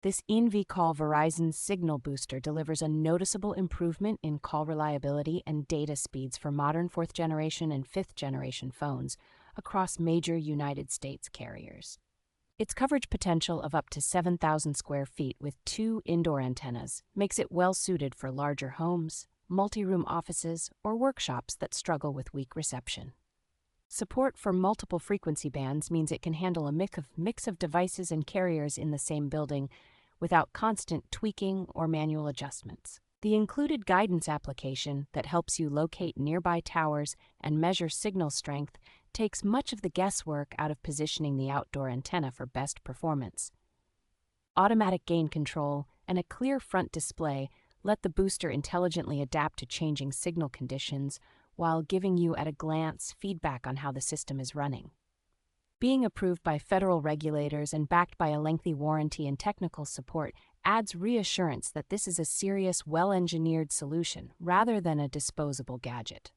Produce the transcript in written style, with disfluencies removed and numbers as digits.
This INVCALL Verizon Signal Booster delivers a noticeable improvement in call reliability and data speeds for modern 4th generation and 5th generation phones across major United States carriers. Its coverage potential of up to 7,000 square feet with 2 indoor antennas makes it well suited for larger homes, multi-room offices, or workshops that struggle with weak reception. Support for multiple frequency bands means it can handle a mix of devices and carriers in the same building without constant tweaking or manual adjustments. The included guidance application that helps you locate nearby towers and measure signal strength takes much of the guesswork out of positioning the outdoor antenna for best performance. Automatic gain control and a clear front display let the booster intelligently adapt to changing signal conditions while giving you at a glance feedback on how the system is running. Being approved by federal regulators and backed by a lengthy warranty and technical support adds reassurance that this is a serious, well-engineered solution rather than a disposable gadget.